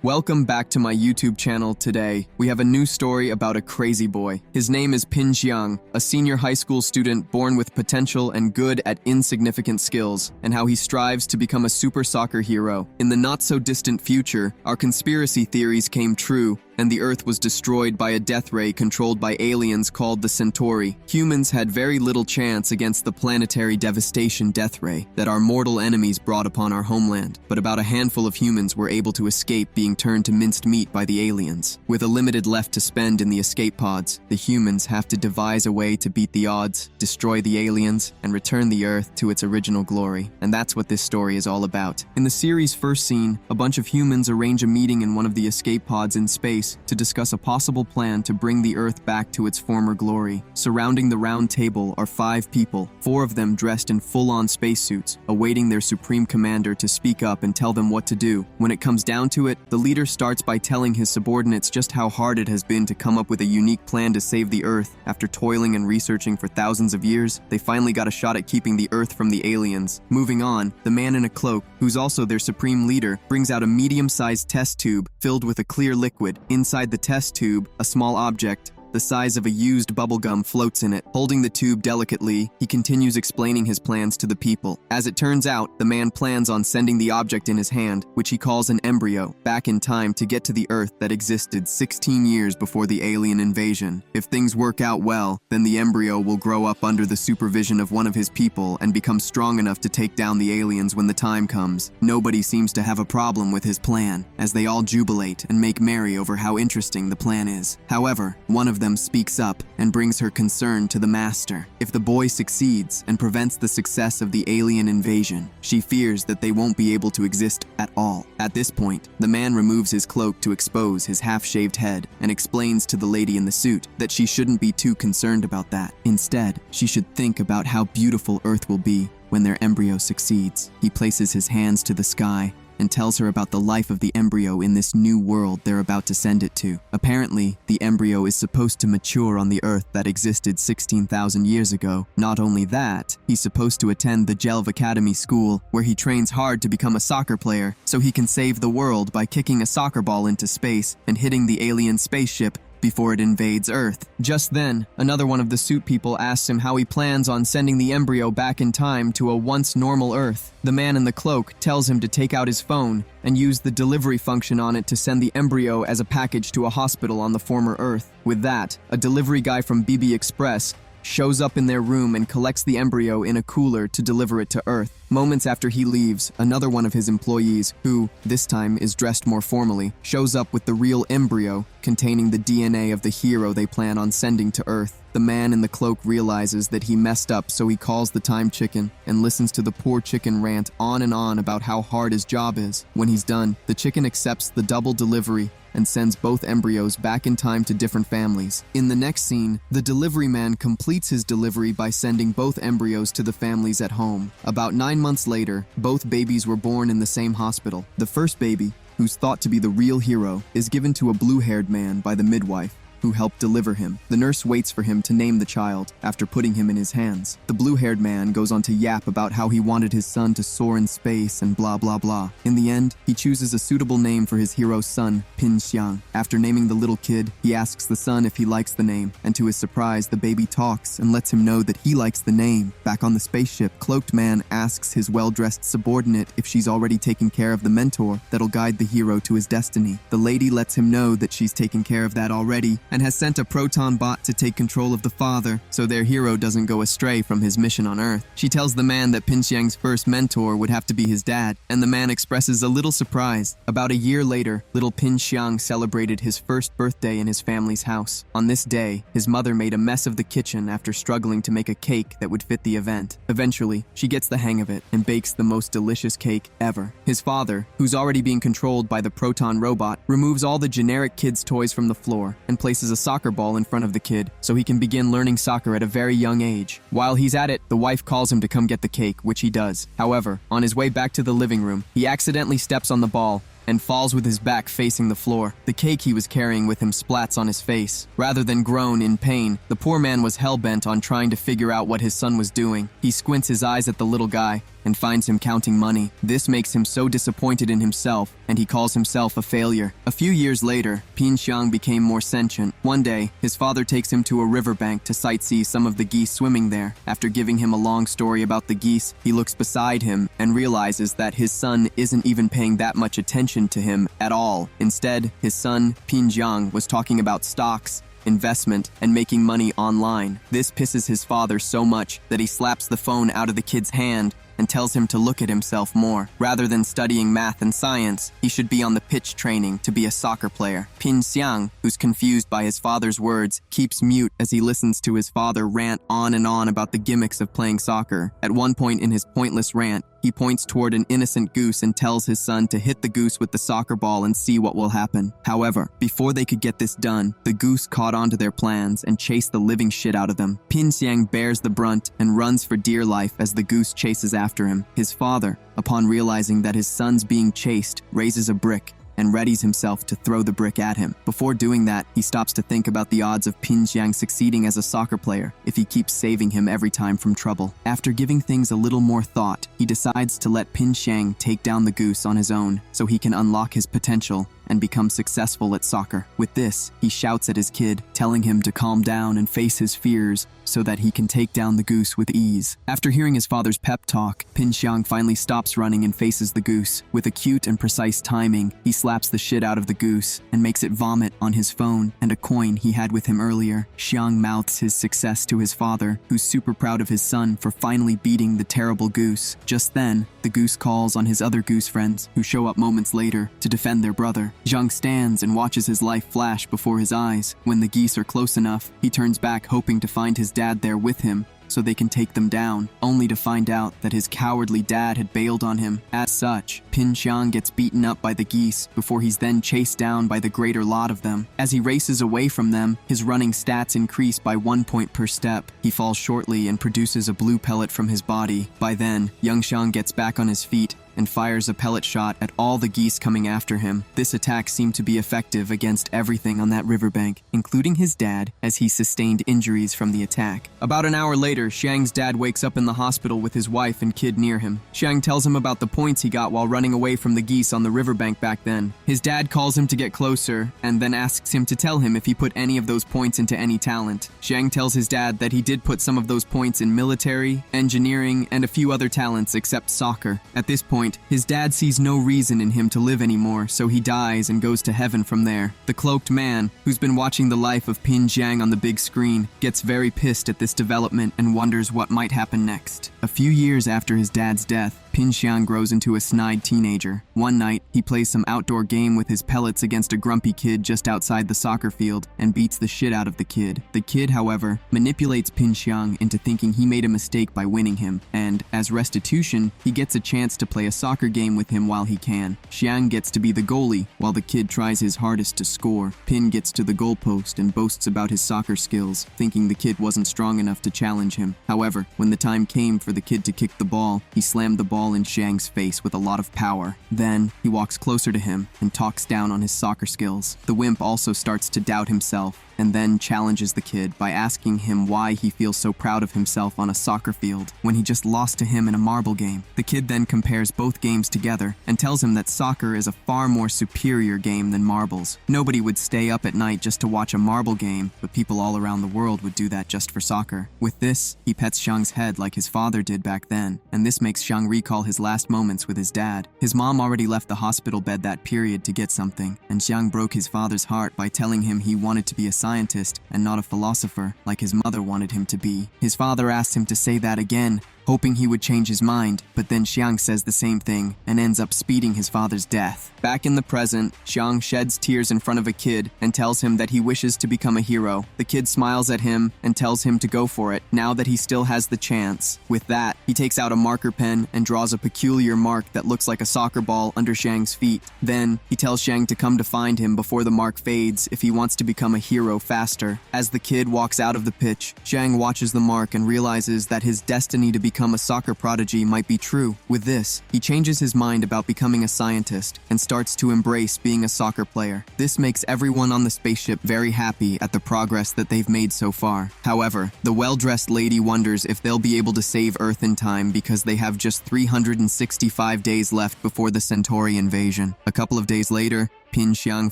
Welcome back to my YouTube channel. Today, we have a new story about a crazy boy. His name is Pinang, a senior high school student born with potential and good at insignificant skills, and how he strives to become a super soccer hero. In the not-so-distant future, our conspiracy theories came true, and the Earth was destroyed by a death ray controlled by aliens called the Centauri. Humans had very little chance against the planetary devastation death ray that our mortal enemies brought upon our homeland, but about a handful of humans were able to escape being turned to minced meat by the aliens. With a limited left to spend in the escape pods, the humans have to devise a way to beat the odds, destroy the aliens, and return the Earth to its original glory. And that's what this story is all about. In the series' first scene, a bunch of humans arrange a meeting in one of the escape pods in space to discuss a possible plan to bring the Earth back to its former glory. Surrounding the round table are 5 people, 4 of them dressed in full-on spacesuits, awaiting their supreme commander to speak up and tell them what to do. When it comes down to it, the leader starts by telling his subordinates just how hard it has been to come up with a unique plan to save the Earth. After toiling and researching for thousands of years, they finally got a shot at keeping the Earth from the aliens. Moving on, the man in a cloak, who's also their supreme leader, brings out a medium-sized test tube filled with a clear liquid. Inside the test tube, a small object the size of a used bubblegum floats in it. Holding the tube delicately, he continues explaining his plans to the people. As it turns out, the man plans on sending the object in his hand, which he calls an embryo, back in time to get to the Earth that existed 16 years before the alien invasion. If things work out well, then the embryo will grow up under the supervision of one of his people and become strong enough to take down the aliens when the time comes. Nobody seems to have a problem with his plan, as they all jubilate and make merry over how interesting the plan is. However, one of them speaks up and brings her concern to the master. If the boy succeeds and prevents the success of the alien invasion, she fears that they won't be able to exist at all. At this point, the man removes his cloak to expose his half-shaved head and explains to the lady in the suit that she shouldn't be too concerned about that. Instead, she should think about how beautiful Earth will be when their embryo succeeds. He places his hands to the sky and tells her about the life of the embryo in this new world they're about to send it to. Apparently, the embryo is supposed to mature on the Earth that existed 16,000 years ago. Not only that, he's supposed to attend the Jelv Academy school, where he trains hard to become a soccer player, so he can save the world by kicking a soccer ball into space and hitting the alien spaceship before it invades Earth. Just then, another one of the suit people asks him how he plans on sending the embryo back in time to a once normal Earth. The man in the cloak tells him to take out his phone and use the delivery function on it to send the embryo as a package to a hospital on the former Earth. With that, a delivery guy from BB Express shows up in their room and collects the embryo in a cooler to deliver it to Earth. Moments after he leaves, another one of his employees, who, this time is dressed more formally, shows up with the real embryo containing the DNA of the hero they plan on sending to Earth. The man in the cloak realizes that he messed up, so he calls the time chicken and listens to the poor chicken rant on and on about how hard his job is. When he's done, the chicken accepts the double delivery and sends both embryos back in time to different families. In the next scene, the delivery man completes his delivery by sending both embryos to the families at home. About 9 months later, both babies were born in the same hospital. The first baby, who's thought to be the real hero, is given to a blue-haired man by the midwife, who helped deliver him. The nurse waits for him to name the child after putting him in his hands. The blue-haired man goes on to yap about how he wanted his son to soar in space and blah blah blah. In the end, he chooses a suitable name for his hero's son, Pinang. After naming the little kid, he asks the son if he likes the name, and to his surprise, the baby talks and lets him know that he likes the name. Back on the spaceship, Cloaked Man asks his well-dressed subordinate if she's already taken care of the mentor that'll guide the hero to his destiny. The lady lets him know that she's taken care of that already, and has sent a proton bot to take control of the father, so their hero doesn't go astray from his mission on Earth. She tells the man that Pinang's first mentor would have to be his dad, and the man expresses a little surprise. About a year later, little Pinang celebrated his first birthday in his family's house. On this day, his mother made a mess of the kitchen after struggling to make a cake that would fit the event. Eventually, she gets the hang of it and bakes the most delicious cake ever. His father, who's already being controlled by the proton robot, removes all the generic kids' toys from the floor and places a soccer ball in front of the kid so he can begin learning soccer at a very young age. While he's at it, the wife calls him to come get the cake, which he does. However, on his way back to the living room, he accidentally steps on the ball and falls with his back facing the floor. The cake he was carrying with him splats on his face. Rather than groan in pain, the poor man was hell-bent on trying to figure out what his son was doing. He squints his eyes at the little guy and finds him counting money. This makes him so disappointed in himself, and he calls himself a failure. A few years later, Pinang became more sentient. One day, his father takes him to a riverbank to sightsee some of the geese swimming there. After giving him a long story about the geese, he looks beside him and realizes that his son isn't even paying that much attention to him at all. Instead, his son, Pinang, was talking about stocks, investment, and making money online. This pisses his father so much that he slaps the phone out of the kid's hand and tells him to look at himself more. Rather than studying math and science, he should be on the pitch training to be a soccer player. Pinang, who's confused by his father's words, keeps mute as he listens to his father rant on and on about the gimmicks of playing soccer. At one point in his pointless rant, he points toward an innocent goose and tells his son to hit the goose with the soccer ball and see what will happen. However, before they could get this done, the goose caught on to their plans and chased the living shit out of them. Pinang bears the brunt and runs for dear life as the goose chases after him. His father, upon realizing that his son's being chased, raises a brick and readies himself to throw the brick at him. Before doing that, he stops to think about the odds of Pinang succeeding as a soccer player if he keeps saving him every time from trouble. After giving things a little more thought, he decides to let Pinang take down the goose on his own so he can unlock his potential and become successful at soccer. With this, he shouts at his kid, telling him to calm down and face his fears so that he can take down the goose with ease. After hearing his father's pep talk, Pinang finally stops running and faces the goose. With acute and precise timing, he slaps the shit out of the goose and makes it vomit on his phone and a coin he had with him earlier. Xiang mouths his success to his father, who's super proud of his son for finally beating the terrible goose. Just then, the goose calls on his other goose friends, who show up moments later to defend their brother. Xiang stands and watches his life flash before his eyes. When the geese are close enough, he turns back hoping to find his dad there with him so they can take them down, only to find out that his cowardly dad had bailed on him. As such, Pinang gets beaten up by the geese before he's then chased down by the greater lot of them. As he races away from them, his running stats increase by 1 point per step. He falls shortly and produces a blue pellet from his body. By then, young Xiang gets back on his feet and fires a pellet shot at all the geese coming after him. This attack seemed to be effective against everything on that riverbank, including his dad, as he sustained injuries from the attack. About an hour later, Xiang's dad wakes up in the hospital with his wife and kid near him. Xiang tells him about the points he got while running away from the geese on the riverbank back then. His dad calls him to get closer and then asks him to tell him if he put any of those points into any talent. Xiang tells his dad that he did put some of those points in military, engineering, and a few other talents except soccer. At this point, his dad sees no reason in him to live anymore, so he dies and goes to heaven from there. The cloaked man, who's been watching the life of Pinang on the big screen, gets very pissed at this development and wonders what might happen next. A few years after his dad's death, Pinang grows into a snide teenager. One night, he plays some outdoor game with his pellets against a grumpy kid just outside the soccer field and beats the shit out of the kid. The kid, however, manipulates Pinang into thinking he made a mistake by winning him, and, as restitution, he gets a chance to play a soccer game with him while he can. Xiang gets to be the goalie, while the kid tries his hardest to score. Pin gets to the goalpost and boasts about his soccer skills, thinking the kid wasn't strong enough to challenge him. However, when the time came for the kid to kick the ball, he slammed the ball in Xiang's face with a lot of power. Then, he walks closer to him and talks down on his soccer skills. The wimp also starts to doubt himself, and then challenges the kid by asking him why he feels so proud of himself on a soccer field when he just lost to him in a marble game. The kid then compares both games together and tells him that soccer is a far more superior game than marbles. Nobody would stay up at night just to watch a marble game, but people all around the world would do that just for soccer. With this, he pets Xiang's head like his father did back then, and this makes Xiang recall his last moments with his dad. His mom already left the hospital bed that period to get something, and Xiang broke his father's heart by telling him he wanted to be a scientist and not a philosopher like his mother wanted him to be. His father asked him to say that again, hoping he would change his mind, but then Xiang says the same thing and ends up speeding his father's death. Back in the present, Xiang sheds tears in front of a kid and tells him that he wishes to become a hero. The kid smiles at him and tells him to go for it, now that he still has the chance. With that, he takes out a marker pen and draws a peculiar mark that looks like a soccer ball under Xiang's feet. Then, he tells Xiang to come to find him before the mark fades if he wants to become a hero faster. As the kid walks out of the pitch, Xiang watches the mark and realizes that his destiny to become become a soccer prodigy might be true. With this, he changes his mind about becoming a scientist and starts to embrace being a soccer player. This makes everyone on the spaceship very happy at the progress that they've made so far. However, the well-dressed lady wonders if they'll be able to save Earth in time because they have just 365 days left before the Centauri invasion. A couple of days later, Pinang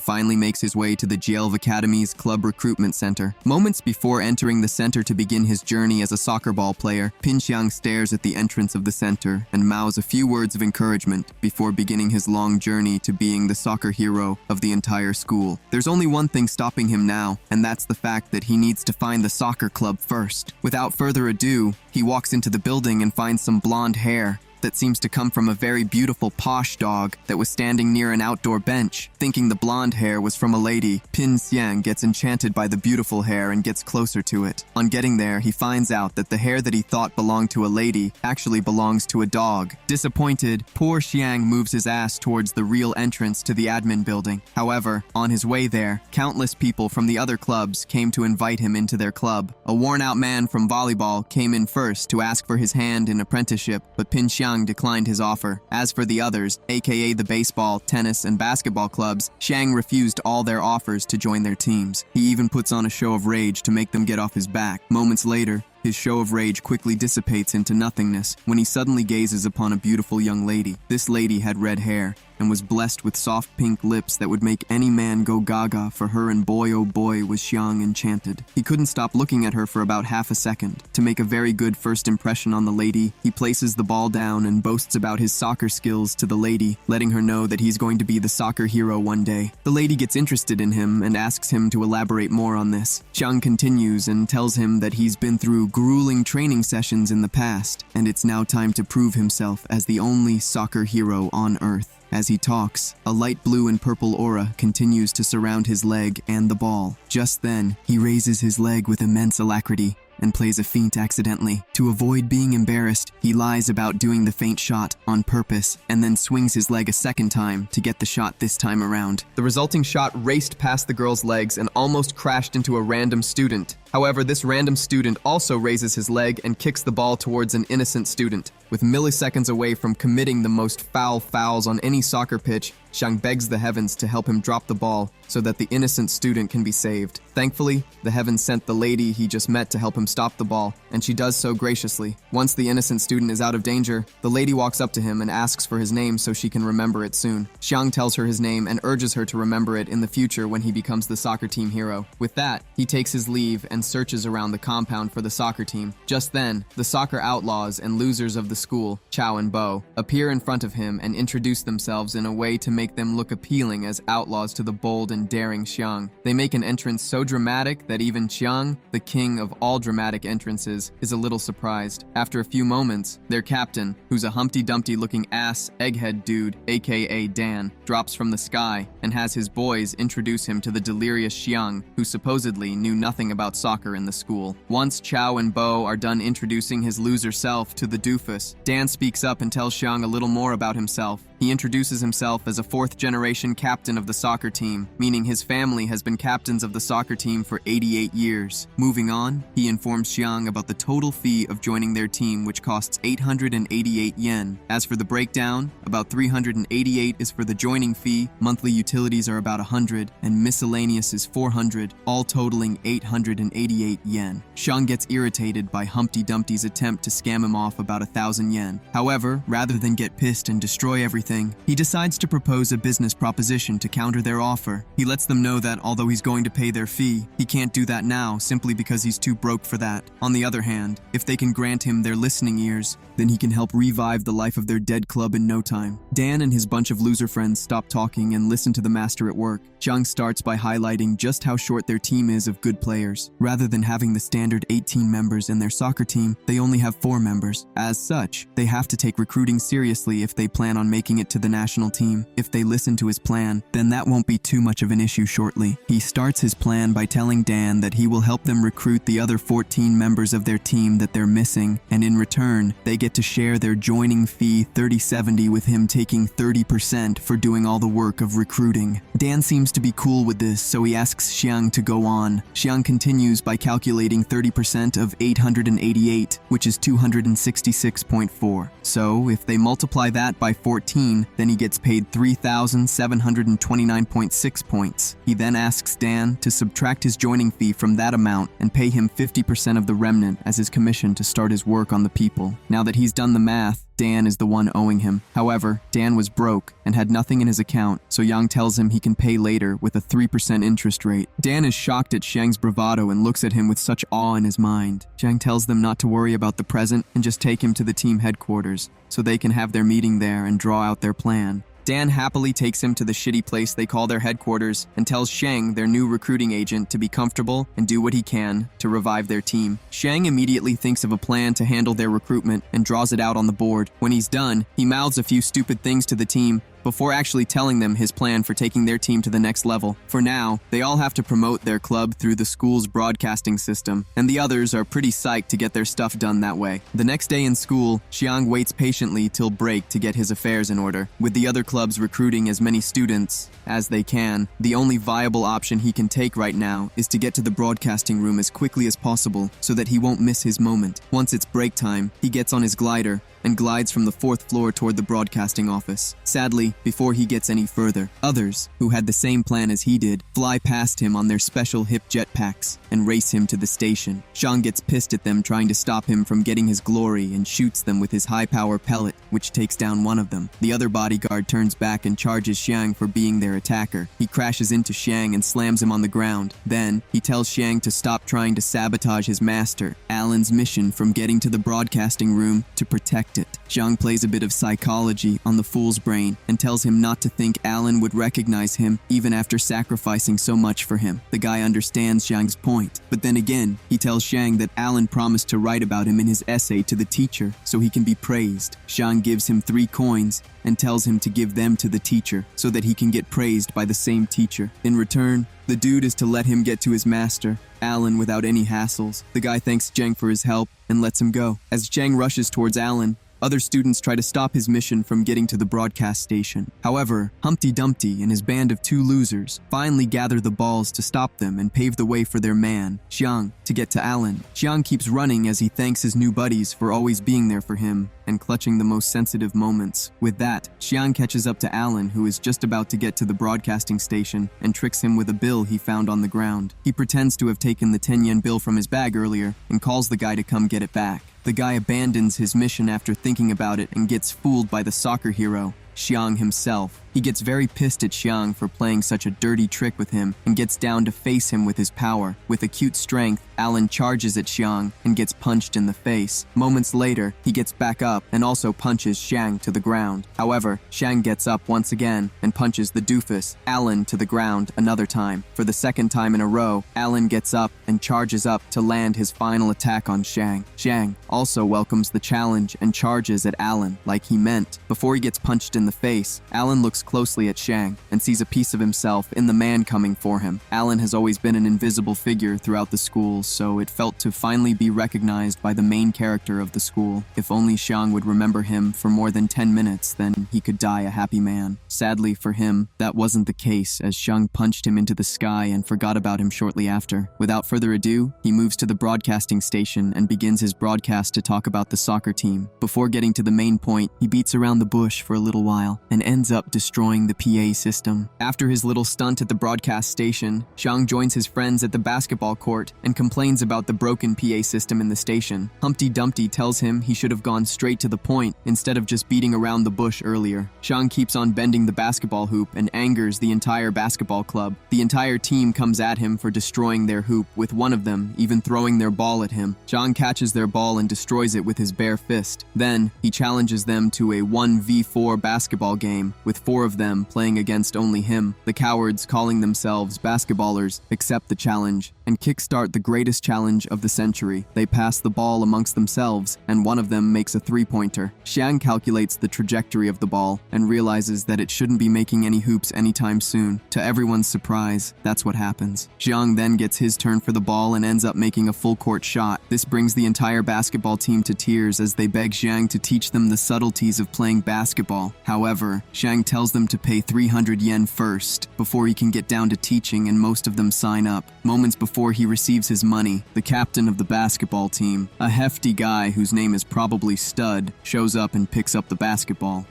finally makes his way to the Jelv Academy's club recruitment center. Moments before entering the center to begin his journey as a soccer ball player, Pinang stares at the entrance of the center and mouths a few words of encouragement before beginning his long journey to being the soccer hero of the entire school. There's only one thing stopping him now, and that's the fact that he needs to find the soccer club first. Without further ado, he walks into the building and finds some blonde hair that seems to come from a very beautiful posh dog that was standing near an outdoor bench. Thinking the blonde hair was from a lady, Pinang gets enchanted by the beautiful hair and gets closer to it. On getting there, he finds out that the hair that he thought belonged to a lady actually belongs to a dog. Disappointed, poor Xiang moves his ass towards the real entrance to the admin building. However, on his way there, countless people from the other clubs came to invite him into their club. A worn-out man from volleyball came in first to ask for his hand in apprenticeship, but Pinang declined his offer. As for the others, aka the baseball, tennis, and basketball clubs, Xiang refused all their offers to join their teams. He even puts on a show of rage to make them get off his back. Moments later, his show of rage quickly dissipates into nothingness when he suddenly gazes upon a beautiful young lady. This lady had red hair and was blessed with soft pink lips that would make any man go gaga for her, and boy oh boy was Xiang enchanted. He couldn't stop looking at her for about half a second. To make a very good first impression on the lady, he places the ball down and boasts about his soccer skills to the lady, letting her know that he's going to be the soccer hero one day. The lady gets interested in him and asks him to elaborate more on this. Xiang continues and tells him that he's been through grueling training sessions in the past, and it's now time to prove himself as the only soccer hero on Earth. As he talks, a light blue and purple aura continues to surround his leg and the ball. Just then, he raises his leg with immense alacrity and plays a feint accidentally. To avoid being embarrassed, he lies about doing the feint shot on purpose and then swings his leg a second time to get the shot this time around. The resulting shot raced past the girl's legs and almost crashed into a random student. However, this random student also raises his leg and kicks the ball towards an innocent student. With milliseconds away from committing the most foul fouls on any soccer pitch, Xiang begs the heavens to help him drop the ball so that the innocent student can be saved. Thankfully, the heavens sent the lady he just met to help him stop the ball, and she does so graciously. Once the innocent student is out of danger, the lady walks up to him and asks for his name so she can remember it soon. Xiang tells her his name and urges her to remember it in the future when he becomes the soccer team hero. With that, he takes his leave and searches around the compound for the soccer team. Just then, the soccer outlaws and losers of the school, Chao and Bo, appear in front of him and introduce themselves in a way to make them look appealing as outlaws to the bold and daring Xiang. They make an entrance so dramatic that even Xiang, the king of all dramatic entrances, is a little surprised. After a few moments, their captain, who's a Humpty Dumpty looking ass egghead dude, aka Dan, drops from the sky and has his boys introduce him to the delirious Xiang, who supposedly knew nothing about soccer in the school. Once Chao and Bo are done introducing his loser self to the doofus, Dan speaks up and tells Xiang a little more about himself. He introduces himself as a fourth-generation captain of the soccer team, meaning his family has been captains of the soccer team for 88 years. Moving on, he informs Xiang about the total fee of joining their team, which costs 888 yen. As for the breakdown, about 388 is for the joining fee, monthly utilities are about 100, and miscellaneous is 400, all totaling 888 yen. Xiang gets irritated by Humpty Dumpty's attempt to scam him off about 1,000 yen. However, rather than get pissed and destroy everything, he decides to propose a business proposition to counter their offer. He lets them know that although he's going to pay their fee, he can't do that now simply because he's too broke for that. On the other hand, if they can grant him their listening ears, then he can help revive the life of their dead club in no time. Dan and his bunch of loser friends stop talking and listen to the master at work. Xiang starts by highlighting just how short their team is of good players. Rather than having the standard 18 members in their soccer team, they only have 4 members. As such, they have to take recruiting seriously if they plan on making making it to the national team. If they listen to his plan, then that won't be too much of an issue shortly. He starts his plan by telling Dan that he will help them recruit the other 14 members of their team that they're missing, and in return, they get to share their joining fee 30/70 with him taking 30% for doing all the work of recruiting. Dan seems to be cool with this, so he asks Xiang to go on. Xiang continues by calculating 30% of 888, which is 266.4. So, if they multiply that by 14, then he gets paid 3,729.6 points. He then asks Dan to subtract his joining fee from that amount and pay him 50% of the remnant as his commission to start his work on the people. Now that he's done the math, Dan is the one owing him. However, Dan was broke and had nothing in his account, so Yang tells him he can pay later with a 3% interest rate. Dan is shocked at Xiang's bravado and looks at him with such awe in his mind. Xiang tells them not to worry about the present and just take him to the team headquarters so they can have their meeting there and draw out their plan. Dan happily takes him to the shitty place they call their headquarters and tells Xiang, their new recruiting agent, to be comfortable and do what he can to revive their team. Xiang immediately thinks of a plan to handle their recruitment and draws it out on the board. When he's done, he mouths a few stupid things to the team before actually telling them his plan for taking their team to the next level. For now, they all have to promote their club through the school's broadcasting system, and the others are pretty psyched to get their stuff done that way. The next day in school, Xiang waits patiently till break to get his affairs in order. With the other clubs recruiting as many students as they can, the only viable option he can take right now is to get to the broadcasting room as quickly as possible so that he won't miss his moment. Once it's break time, he gets on his glider and glides from the 4th floor toward the broadcasting office. Sadly, before he gets any further, others, who had the same plan as he did, fly past him on their special hip jetpacks and race him to the station. Xiang gets pissed at them trying to stop him from getting his glory and shoots them with his high-power pellet, which takes down one of them. The other bodyguard turns back and charges Xiang for being their attacker. He crashes into Xiang and slams him on the ground. Then, he tells Xiang to stop trying to sabotage his master, Alan's mission from getting to the broadcasting room to protect it. Xiang plays a bit of psychology on the fool's brain and tells him not to think Alan would recognize him even after sacrificing so much for him. The guy understands Xiang's point, but then again, he tells Xiang that Alan promised to write about him in his essay to the teacher so he can be praised. Xiang gives him 3 coins and tells him to give them to the teacher so that he can get praised by the same teacher. In return, the dude is to let him get to his master, Alan, without any hassles. The guy thanks Zheng for his help and lets him go. As Zheng rushes towards Alan, other students try to stop his mission from getting to the broadcast station. However, Humpty Dumpty and his band of 2 losers finally gather the balls to stop them and pave the way for their man, Xiang, to get to Alan. Xiang keeps running as he thanks his new buddies for always being there for him and clutching the most sensitive moments. With that, Xiang catches up to Alan, who is just about to get to the broadcasting station, and tricks him with a bill he found on the ground. He pretends to have taken the 10-yen bill from his bag earlier and calls the guy to come get it back. The guy abandons his mission after thinking about it and gets fooled by the soccer hero, Xiang himself. He gets very pissed at Xiang for playing such a dirty trick with him and gets down to face him with his power. With acute strength, Alan charges at Xiang and gets punched in the face. Moments later, he gets back up and also punches Xiang to the ground. However, Xiang gets up once again and punches the doofus, Alan, to the ground another time. For the 2nd time in a row, Alan gets up and charges up to land his final attack on Xiang. Xiang also welcomes the challenge and charges at Alan like he meant. Before he gets punched in the face, Alan looks closely at Xiang and sees a piece of himself in the man coming for him. Alan has always been an invisible figure throughout the school, so it felt to finally be recognized by the main character of the school. If only Xiang would remember him for more than 10 minutes, then he could die a happy man. Sadly for him, that wasn't the case, as Xiang punched him into the sky and forgot about him shortly after. Without further ado, he moves to the broadcasting station and begins his broadcast to talk about the soccer team. Before getting to the main point, he beats around the bush for a little while and ends up destroying the PA system. After his little stunt at the broadcast station, Xiang joins his friends at the basketball court and complains about the broken PA system in the station. Humpty Dumpty tells him he should have gone straight to the point instead of just beating around the bush earlier. Xiang keeps on bending the basketball hoop and angers the entire basketball club. The entire team comes at him for destroying their hoop, with one of them even throwing their ball at him. Xiang catches their ball and destroys it with his bare fist. Then, he challenges them to a 1v4 basketball game, with 4 of them playing against only him. The cowards, calling themselves basketballers, accept the challenge and kickstart the greatest challenge of the century. They pass the ball amongst themselves, and one of them makes a three-pointer. Xiang calculates the trajectory of the ball and realizes that it shouldn't be making any hoops anytime soon. To everyone's surprise, that's what happens. Xiang then gets his turn for the ball and ends up making a full-court shot. This brings the entire basketball team to tears as they beg Xiang to teach them the subtleties of playing basketball. However, Xiang tells them to pay 300 yen first before he can get down to teaching, and most of them sign up. Moments before he receives his money, the captain of the basketball team, a hefty guy whose name is probably Stud, shows up and picks up the basketball.